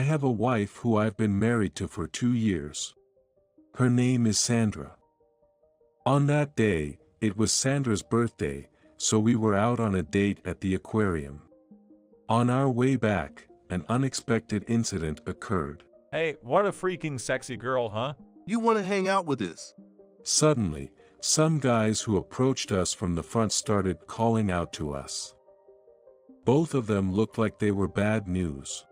I have a wife who I've been married to for 2 years. Her name is Sandra. On that day, it was Sandra's birthday, so we were out on a date at the aquarium. On our way back, an unexpected incident occurred. Hey, what a freaking sexy girl, huh? You want to hang out with us? Suddenly, some guys who approached us from the front started calling out to us. Both of them looked like they were bad news.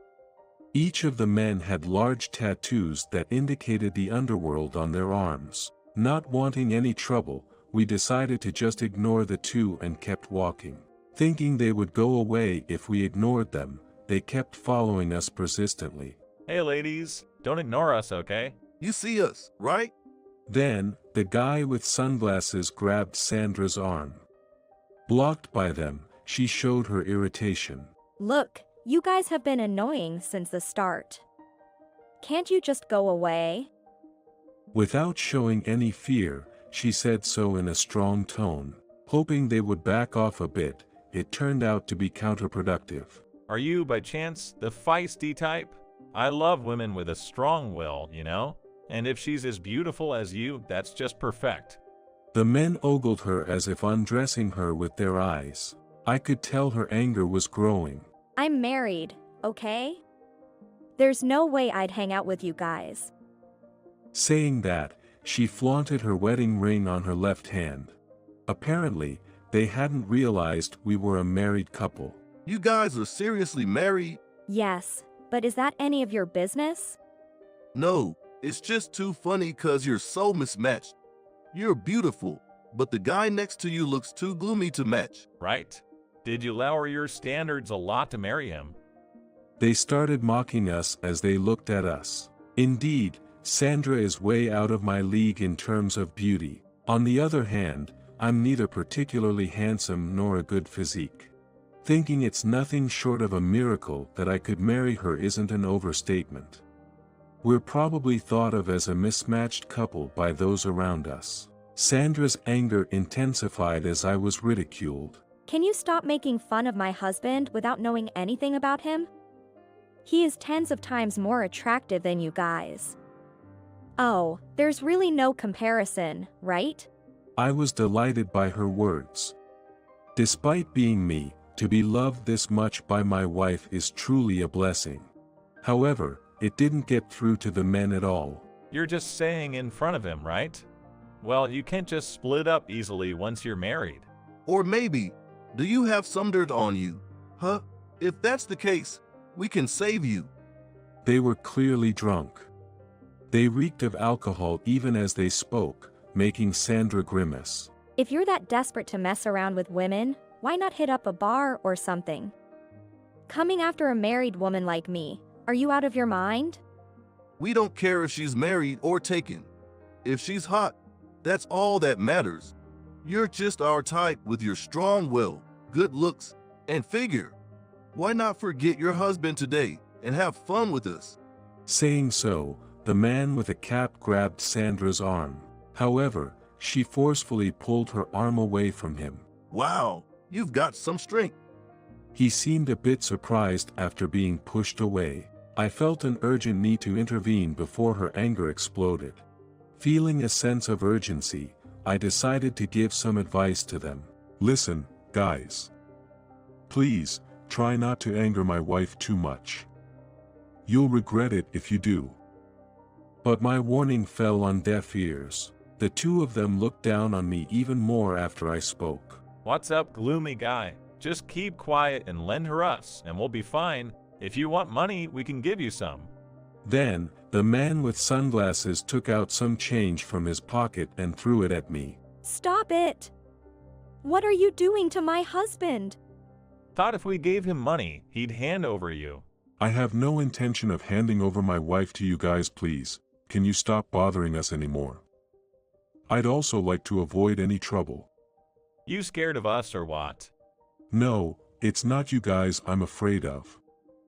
Each of the men had large tattoos that indicated the underworld on their arms. Not wanting any trouble, we decided to just ignore the two and kept walking. Thinking they would go away if we ignored them, they kept following us persistently. Hey ladies, don't ignore us, okay? You see us, right? Then, the guy with sunglasses grabbed Sandra's arm. Blocked by them, she showed her irritation. Look, you guys have been annoying since the start. Can't you just go away? Without showing any fear, she said so in a strong tone. Hoping they would back off a bit, it turned out to be counterproductive. Are you, by chance, the feisty type? I love women with a strong will, you know? And if she's as beautiful as you, that's just perfect. The men ogled her as if undressing her with their eyes. I could tell her anger was growing. I'm married, okay? There's no way I'd hang out with you guys. Saying that, she flaunted her wedding ring on her left hand. Apparently, they hadn't realized we were a married couple. You guys are seriously married? Yes, but is that any of your business? No, it's just too funny cause you're so mismatched. You're beautiful, but the guy next to you looks too gloomy to match. Right? Did you lower your standards a lot to marry him? They started mocking us as they looked at us. Indeed, Sandra is way out of my league in terms of beauty. On the other hand, I'm neither particularly handsome nor a good physique. Thinking it's nothing short of a miracle that I could marry her isn't an overstatement. We're probably thought of as a mismatched couple by those around us. Sandra's anger intensified as I was ridiculed. Can you stop making fun of my husband without knowing anything about him? He is tens of times more attractive than you guys. Oh, there's really no comparison, right? I was delighted by her words. Despite being me, to be loved this much by my wife is truly a blessing. However, it didn't get through to the men at all. You're just saying in front of him, right? Well, you can't just split up easily once you're married. Or maybe, do you have some dirt on you? Huh? If that's the case, we can save you. They were clearly drunk. They reeked of alcohol even as they spoke, making Sandra grimace. If you're that desperate to mess around with women, why not hit up a bar or something? Coming after a married woman like me, are you out of your mind? We don't care if she's married or taken. If she's hot, that's all that matters. You're just our type with your strong will, good looks, and figure. Why not forget your husband today and have fun with us? Saying so, the man with a cap grabbed Sandra's arm. However, she forcefully pulled her arm away from him. Wow, you've got some strength. He seemed a bit surprised after being pushed away. I felt an urgent need to intervene before her anger exploded. Feeling a sense of urgency, I decided to give some advice to them. Listen, guys. Please, try not to anger my wife too much. You'll regret it if you do. But my warning fell on deaf ears. The two of them looked down on me even more after I spoke. What's up, gloomy guy? Just keep quiet and lend her us, and we'll be fine. If you want money, we can give you some. Then, the man with sunglasses took out some change from his pocket and threw it at me. Stop it! What are you doing to my husband? Thought if we gave him money, he'd hand over you. I have no intention of handing over my wife to you guys, please. Can you stop bothering us anymore? I'd also like to avoid any trouble. You scared of us or what? No, it's not you guys I'm afraid of.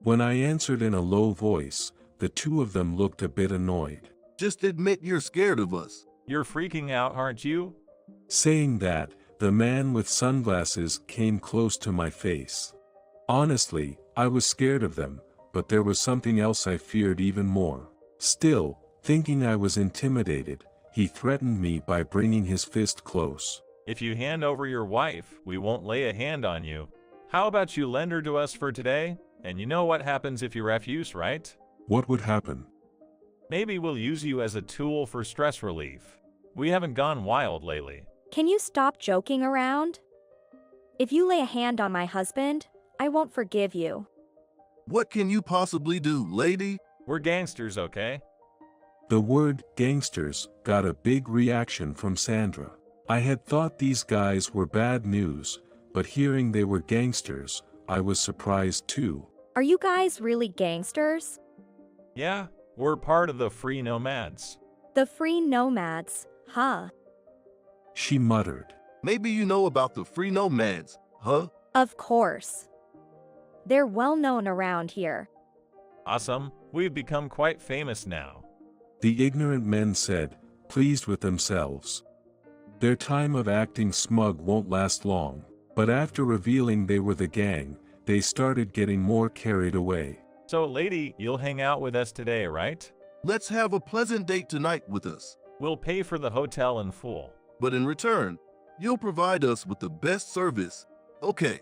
When I answered in a low voice, the two of them looked a bit annoyed. Just admit you're scared of us. You're freaking out, aren't you? Saying that, the man with sunglasses came close to my face. Honestly, I was scared of them, but there was something else I feared even more. Still, thinking I was intimidated, he threatened me by bringing his fist close. If you hand over your wife, we won't lay a hand on you. How about you lend her to us for today? And you know what happens if you refuse, right? What would happen? Maybe we'll use you as a tool for stress relief. We haven't gone wild lately. Can you stop joking around? If you lay a hand on my husband, I won't forgive you. What can you possibly do, lady? We're gangsters, okay? The word gangsters got a big reaction from Sandra. I had thought these guys were bad news, but hearing they were gangsters, I was surprised too. Are you guys really gangsters? Yeah, we're part of the Free Nomads. The Free Nomads, huh? She muttered. Maybe you know about the Free Nomads, huh? Of course. They're well known around here. Awesome, we've become quite famous now. The ignorant men said, pleased with themselves. Their time of acting smug won't last long, but after revealing they were the gang, they started getting more carried away. So lady, you'll hang out with us today, right? Let's have a pleasant date tonight with us. We'll pay for the hotel in full. But in return, you'll provide us with the best service. Okay.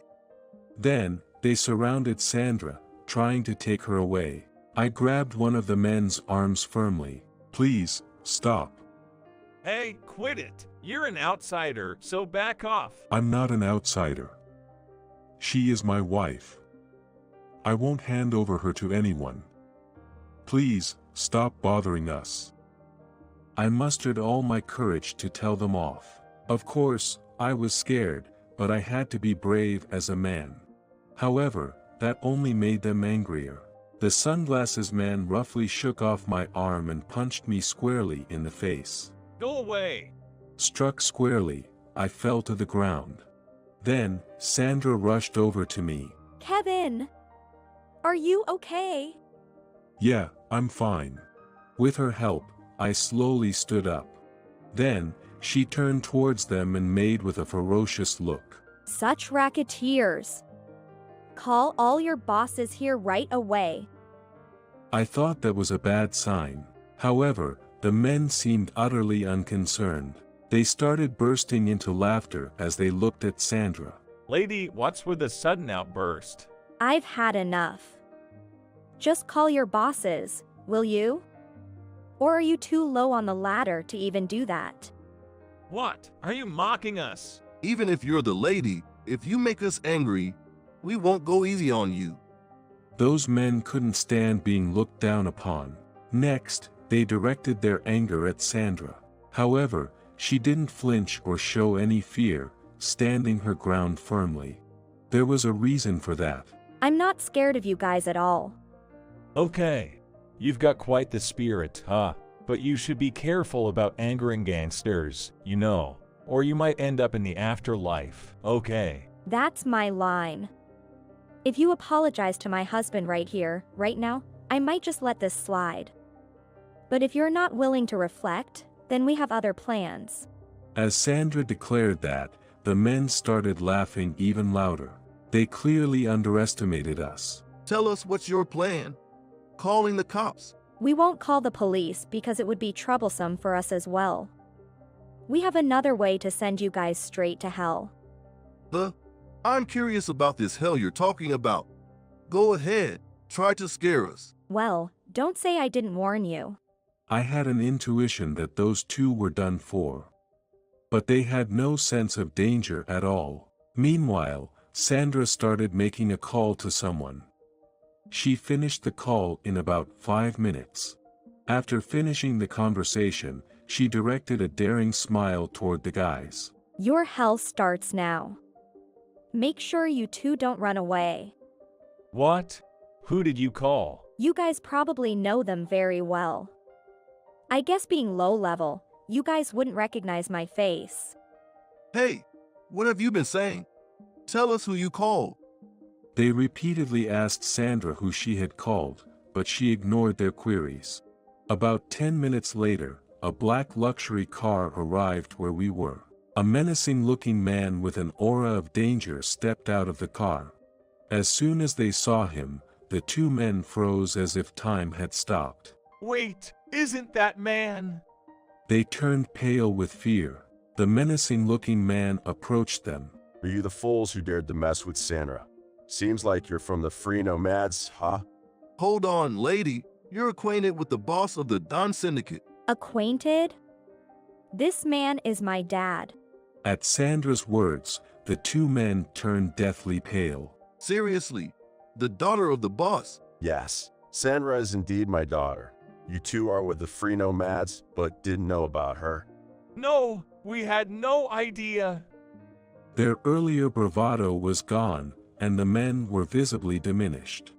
Then, they surrounded Sandra, trying to take her away. I grabbed one of the men's arms firmly. Please, stop. Hey, quit it. You're an outsider, so back off. I'm not an outsider. She is my wife. I won't hand over her to anyone. Please, stop bothering us. I mustered all my courage to tell them off. Of course, I was scared, but I had to be brave as a man. However, that only made them angrier. The sunglasses man roughly shook off my arm and punched me squarely in the face. Go away. Struck squarely, I fell to the ground. Then, Sandra rushed over to me. Kevin! Are you okay? Yeah, I'm fine. With her help, I slowly stood up. Then, she turned towards them and made with a ferocious look. Such racketeers. Call all your bosses here right away. I thought that was a bad sign. However, the men seemed utterly unconcerned. They started bursting into laughter as they looked at Sandra. Lady, what's with the sudden outburst? I've had enough. Just call your bosses, will you? Or are you too low on the ladder to even do that? What? Are you mocking us? Even if you're the lady, if you make us angry, we won't go easy on you. Those men couldn't stand being looked down upon. Next, they directed their anger at Sandra. However, she didn't flinch or show any fear, standing her ground firmly. There was a reason for that. I'm not scared of you guys at all. Okay. You've got quite the spirit, huh? But you should be careful about angering gangsters, you know, or you might end up in the afterlife, okay? That's my line. If you apologize to my husband right here, right now, I might just let this slide. But if you're not willing to reflect, then we have other plans. As Sandra declared that, the men started laughing even louder. They clearly underestimated us. Tell us what's your plan. Calling the cops. We won't call the police because it would be troublesome for us as well. We have another way to send you guys straight to hell. I'm curious about this hell you're talking about. Go ahead, try to scare us. Well, don't say I didn't warn you. I had an intuition that those two were done for. But they had no sense of danger at all. Meanwhile, Sandra started making a call to someone. She finished the call in about 5 minutes. After finishing the conversation, she directed a daring smile toward the guys. Your hell starts now. Make sure you two don't run away. What? Who did you call? You guys probably know them very well. I guess being low level, you guys wouldn't recognize my face. Hey, what have you been saying? Tell us who you called. They repeatedly asked Sandra who she had called, but she ignored their queries. About 10 minutes later, a black luxury car arrived where we were. A menacing-looking man with an aura of danger stepped out of the car. As soon as they saw him, The two men froze as if time had stopped. Wait, isn't that man? They turned pale with fear. The menacing-looking man approached them. Are you the fools who dared to mess with Sandra? Seems like you're from the Free Nomads, huh? Hold on, lady. You're acquainted with the boss of the Don Syndicate. Acquainted? This man is my dad. At Sandra's words, the two men turned deathly pale. Seriously, the daughter of the boss. Yes, Sandra is indeed my daughter. You two are with the Free Nomads, but didn't know about her. No, we had no idea. Their earlier bravado was gone, and the men were visibly diminished.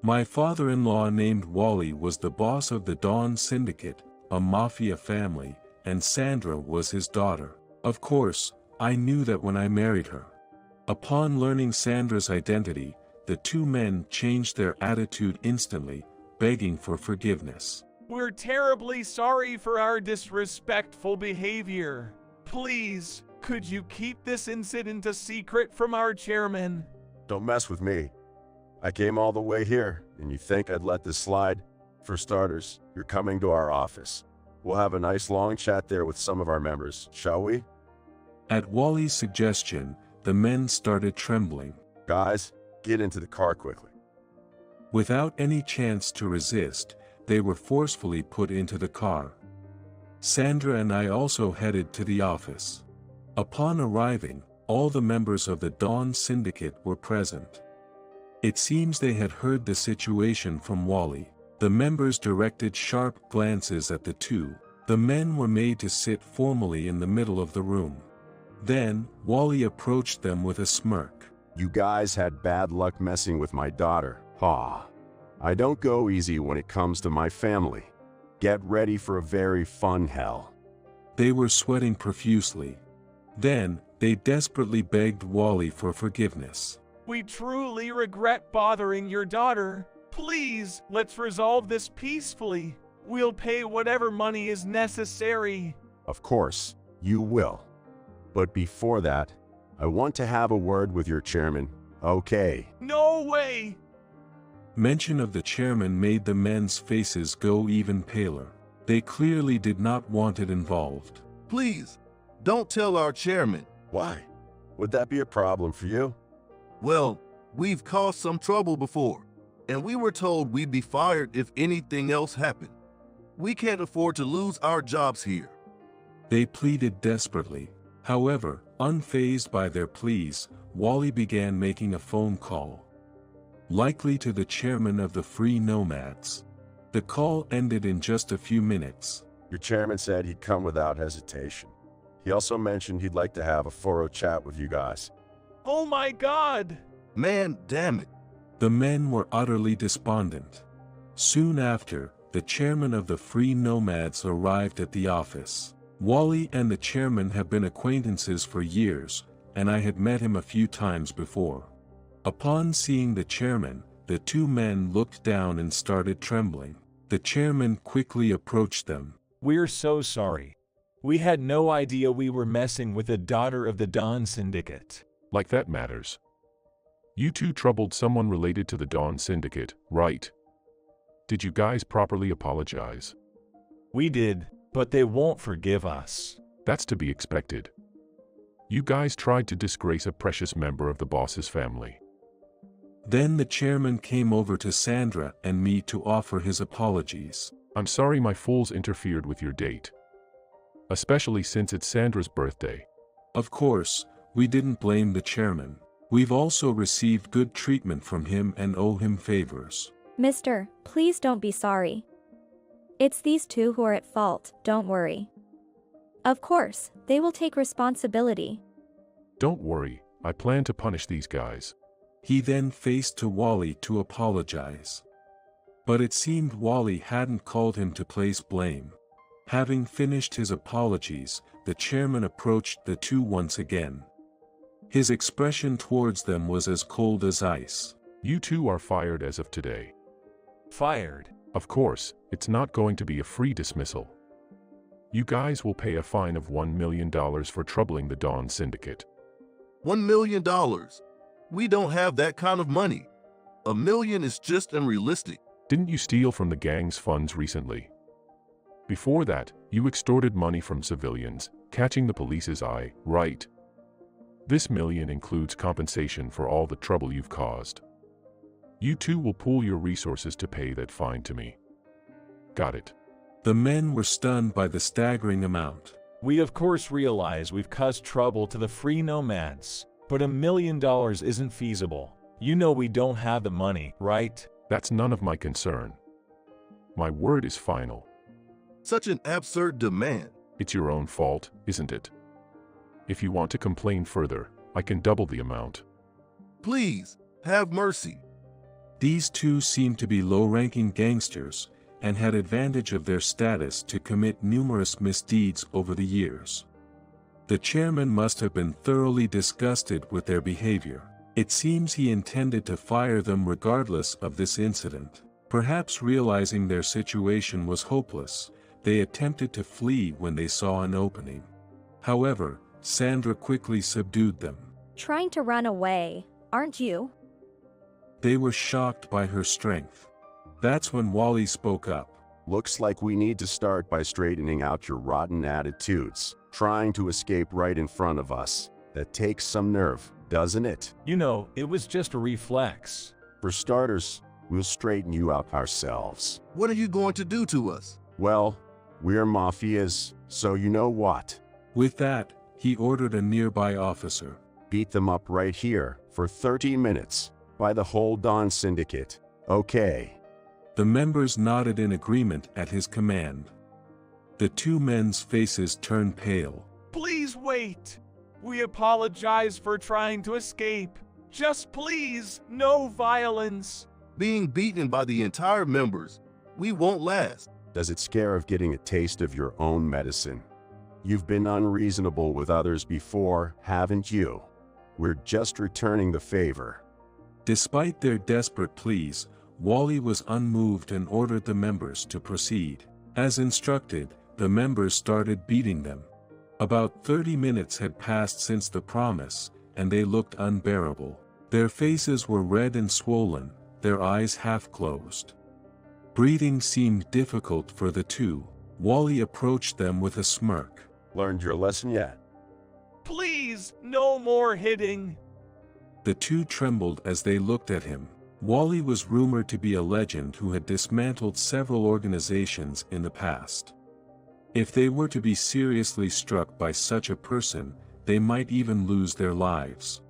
My father-in-law named Wally was the boss of the Dawn Syndicate, a mafia family, and Sandra was his daughter. Of course, I knew that when I married her. Upon learning Sandra's identity, the two men changed their attitude instantly, begging for forgiveness. We're terribly sorry for our disrespectful behavior. Please, could you keep this incident a secret from our chairman? Don't mess with me. I came all the way here, and you think I'd let this slide? For starters, you're coming to our office. We'll have a nice long chat there with some of our members, shall we? At Wally's suggestion, the men started trembling. Guys, get into the car quickly. Without any chance to resist, they were forcefully put into the car. Sandra and I also headed to the office. Upon arriving, all the members of the Dawn Syndicate were present. It seems they had heard the situation from Wally. The members directed sharp glances at the two. The men were made to sit formally in the middle of the room. Then, Wally approached them with a smirk. You guys had bad luck messing with my daughter. Ha! I don't go easy when it comes to my family. Get ready for a very fun hell. They were sweating profusely. Then, they desperately begged Wally for forgiveness. We truly regret bothering your daughter. Please, let's resolve this peacefully. We'll pay whatever money is necessary. Of course, you will. But before that, I want to have a word with your chairman, okay? No way! Mention of the chairman made the men's faces go even paler. They clearly did not want it involved. Please, don't tell our chairman. Why? Would that be a problem for you? Well, we've caused some trouble before, and we were told we'd be fired if anything else happened. We can't afford to lose our jobs here. They pleaded desperately. However, unfazed by their pleas, Wally began making a phone call. Likely to the chairman of the Free Nomads. The call ended in just a few minutes. Your chairman said he'd come without hesitation. He also mentioned he'd like to have a thorough chat with you guys. Oh my God! Man, damn it. The men were utterly despondent. Soon after, the chairman of the Free Nomads arrived at the office. Wally and the chairman have been acquaintances for years, and I had met him a few times before. Upon seeing the chairman, the two men looked down and started trembling. The chairman quickly approached them. We're so sorry. We had no idea we were messing with a daughter of the Dawn Syndicate. Like that matters. You two troubled someone related to the Dawn Syndicate, right? Did you guys properly apologize? We did, but they won't forgive us. That's to be expected. You guys tried to disgrace a precious member of the boss's family. Then the chairman came over to Sandra and me to offer his apologies. I'm sorry my fools interfered with your date. Especially since it's Sandra's birthday. Of course, we didn't blame the chairman. We've also received good treatment from him and owe him favors. Mister, please don't be sorry. It's these two who are at fault, don't worry. Of course, they will take responsibility. Don't worry, I plan to punish these guys. He then faced to Wally to apologize. But it seemed Wally hadn't called him to place blame. Having finished his apologies, the chairman approached the two once again. His expression towards them was as cold as ice. You two are fired as of today. Fired? Of course, it's not going to be a free dismissal. You guys will pay a fine of $1 million for troubling the Dawn Syndicate. $1 million? We don't have that kind of money. $1 million is just unrealistic. Didn't you steal from the gang's funds recently? Before that, you extorted money from civilians, catching the police's eye, right? This $1 million includes compensation for all the trouble you've caused. You two will pool your resources to pay that fine to me. Got it. The men were stunned by the staggering amount. We of course realize we've caused trouble to the free nomads, but $1 million isn't feasible. You know we don't have the money, right? That's none of my concern. My word is final. Such an absurd demand. It's your own fault, isn't it? If you want to complain further, I can double the amount. Please, have mercy. These two seemed to be low-ranking gangsters, and had advantage of their status to commit numerous misdeeds over the years. The chairman must have been thoroughly disgusted with their behavior. It seems he intended to fire them regardless of this incident. Perhaps realizing their situation was hopeless, they attempted to flee when they saw an opening. However, Sandra quickly subdued them. Trying to run away, aren't you? They were shocked by her strength. That's when Wally spoke up. Looks like we need to start by straightening out your rotten attitudes. Trying to escape right in front of us. That takes some nerve, doesn't it? You know, it was just a reflex. For starters, we'll straighten you out ourselves. What are you going to do to us? Well, we're mafias, so you know what. With that, he ordered a nearby officer. Beat them up right here for 30 minutes by the whole Dawn Syndicate. Okay. The members nodded in agreement at his command. The two men's faces turned pale. Please wait. We apologize for trying to escape. Just please, no violence. Being beaten by the entire members, we won't last. Does it scare of getting a taste of your own medicine? You've been unreasonable with others before, haven't you? We're just returning the favor. Despite their desperate pleas, Wally was unmoved and ordered the members to proceed. As instructed, the members started beating them. About 30 minutes had passed since the promise, and they looked unbearable. Their faces were red and swollen, their eyes half closed. Breathing seemed difficult for the two. Wally approached them with a smirk. Learned your lesson yet? Please, no more hitting. The two trembled as they looked at him. Wally was rumored to be a legend who had dismantled several organizations in the past. If they were to be seriously struck by such a person, they might even lose their lives.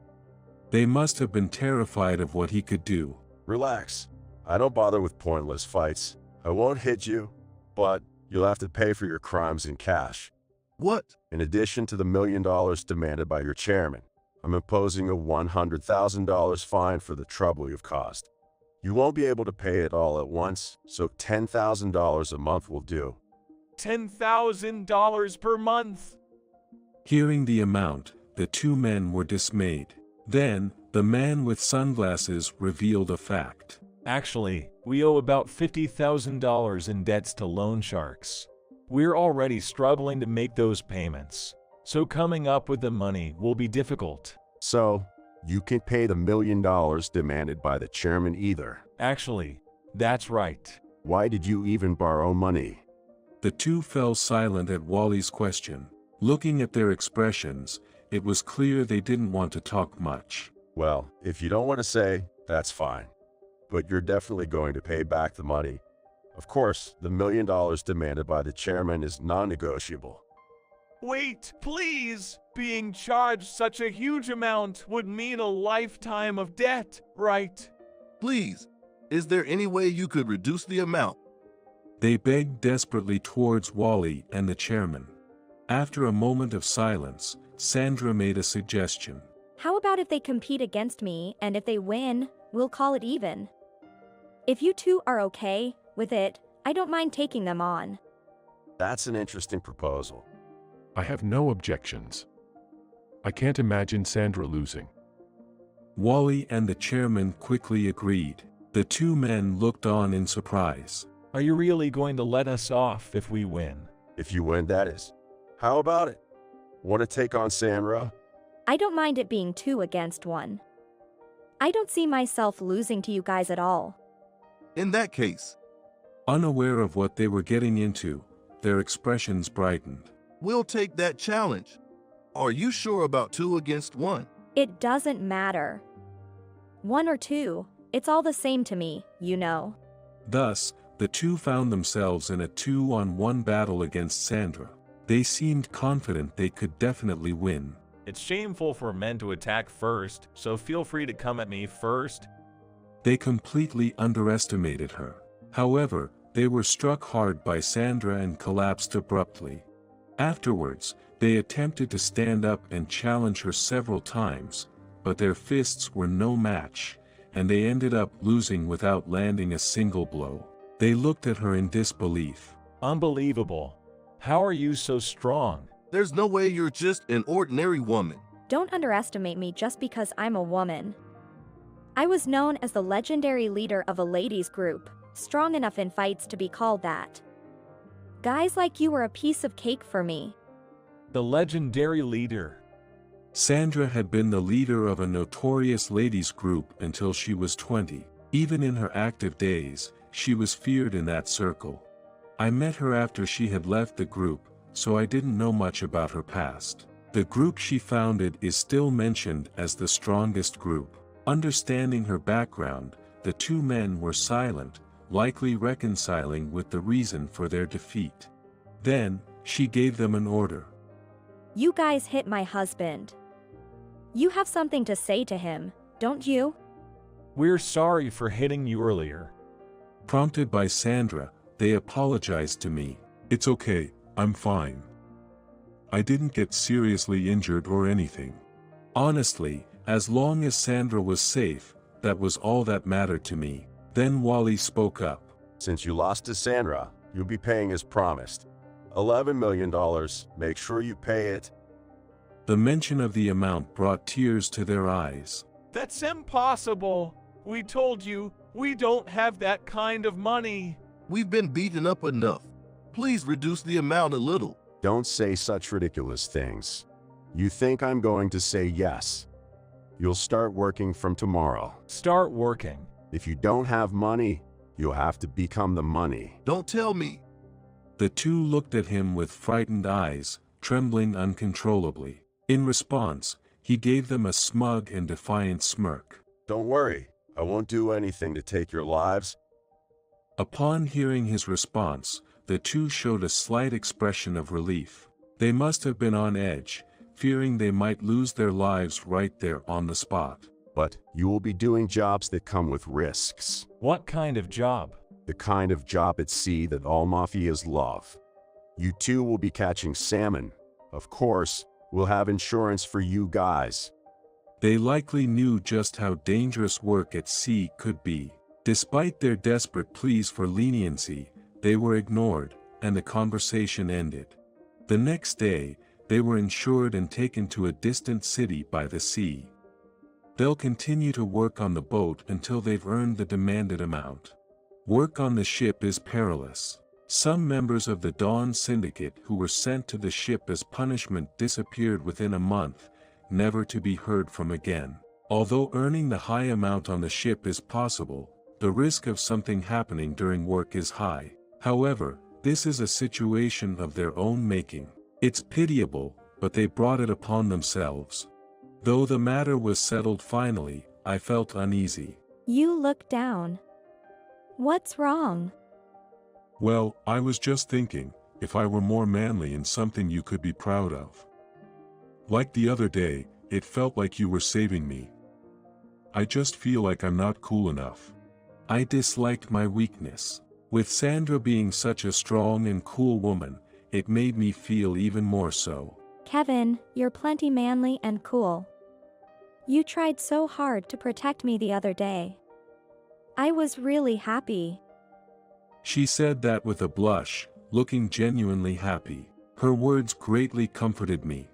They must have been terrified of what he could do. Relax. I don't bother with pointless fights. I won't hit you, but you'll have to pay for your crimes in cash. What? In addition to the $1 million demanded by your chairman, I'm imposing a $100,000 fine for the trouble you've caused. You won't be able to pay it all at once, so $10,000 a month will do. $10,000 per month. Hearing the amount, the two men were dismayed. Then, the man with sunglasses revealed a fact. Actually, we owe about $50,000 in debts to loan sharks. We're already struggling to make those payments, so coming up with the money will be difficult. So, you can't pay the $1 million demanded by the chairman either. Actually, that's right. Why did you even borrow money? The two fell silent at Wally's question. Looking at their expressions, it was clear they didn't want to talk much. Well, if you don't want to say, that's fine. But you're definitely going to pay back the money. Of course, the $1 million demanded by the chairman is non-negotiable. Wait, please! Being charged such a huge amount would mean a lifetime of debt, right? Please, is there any way you could reduce the amount? They begged desperately towards Wally and the chairman. After a moment of silence, Sandra made a suggestion. How about if they compete against me, and if they win, we'll call it even? If you two are okay with it, I don't mind taking them on. That's an interesting proposal. I have no objections. I can't imagine Sandra losing. Wally and the chairman quickly agreed. The two men looked on in surprise. Are you really going to let us off if we win? If you win, that is. How about it? Want to take on Sandra? I don't mind it being 2 against 1. I don't see myself losing to you guys at all. In that case, Unaware of what they were getting into, their expressions brightened. we'll take that challenge. Are you sure about 2 against 1? It doesn't matter. 1 or 2, it's all the same to me, you know. Thus, the two found themselves in a 2-on-1 battle against Sandra. They seemed confident they could definitely win. It's shameful for men to attack first, so feel free to come at me first. They completely underestimated her. However, they were struck hard by Sandra and collapsed abruptly. Afterwards, they attempted to stand up and challenge her several times, but their fists were no match, and they ended up losing without landing a single blow. They looked at her in disbelief. Unbelievable. How are you so strong? There's no way you're just an ordinary woman. Don't underestimate me just because I'm a woman. I was known as the legendary leader of a ladies' group, strong enough in fights to be called that. Guys like you were a piece of cake for me. The legendary leader. Sandra had been the leader of a notorious ladies' group until she was 20. Even in her active days, she was feared in that circle. I met her after she had left the group, so I didn't know much about her past. The group she founded is still mentioned as the strongest group. Understanding her background, the two men were silent, likely reconciling with the reason for their defeat. Then, she gave them an order. You guys hit my husband. You have something to say to him, don't you? We're sorry for hitting you earlier. Prompted by Sandra, they apologized to me. It's okay, I'm fine. I didn't get seriously injured or anything. Honestly, as long as Sandra was safe, that was all that mattered to me. Then Wally spoke up. Since you lost to Sandra, you'll be paying as promised. $11 million, make sure you pay it. The mention of the amount brought tears to their eyes. That's impossible. We told you, we don't have that kind of money. We've been beaten up enough. Please reduce the amount a little. Don't say such ridiculous things. You think I'm going to say yes? You'll start working from tomorrow. Start working. If you don't have money, you'll have to become the money. Don't tell me. The two looked at him with frightened eyes, trembling uncontrollably. In response, he gave them a smug and defiant smirk. Don't worry, I won't do anything to take your lives. Upon hearing his response, the two showed a slight expression of relief. They must have been on edge, fearing they might lose their lives right there on the spot. But you will be doing jobs that come with risks. What kind of job? The kind of job at sea that all mafias love. You two will be catching salmon. Of course, we'll have insurance for you guys. They likely knew just how dangerous work at sea could be. Despite their desperate pleas for leniency, they were ignored, and the conversation ended. The next day, they were insured and taken to a distant city by the sea. They'll continue to work on the boat until they've earned the demanded amount. Work on the ship is perilous. Some members of the Dawn Syndicate who were sent to the ship as punishment disappeared within a month, never to be heard from again. Although earning the high amount on the ship is possible, the risk of something happening during work is high. However, this is a situation of their own making. It's pitiable, but they brought it upon themselves. Though the matter was settled finally, I felt uneasy. You look down. What's wrong? Well, I was just thinking, if I were more manly and something you could be proud of. Like the other day, it felt like you were saving me. I just feel like I'm not cool enough. I disliked my weakness. With Sandra being such a strong and cool woman, it made me feel even more so. Kevin, you're plenty manly and cool. You tried so hard to protect me the other day. I was really happy. She said that with a blush, looking genuinely happy. Her words greatly comforted me.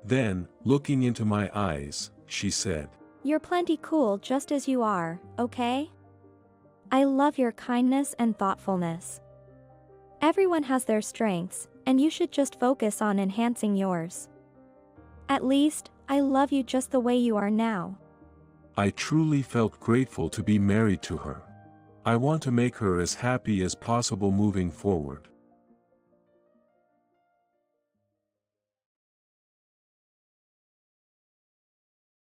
Then, looking into my eyes, she said, You're plenty cool just as you are, okay? I love your kindness and thoughtfulness. Everyone has their strengths, and you should just focus on enhancing yours. At least, I love you just the way you are now. I truly felt grateful to be married to her. I want to make her as happy as possible moving forward.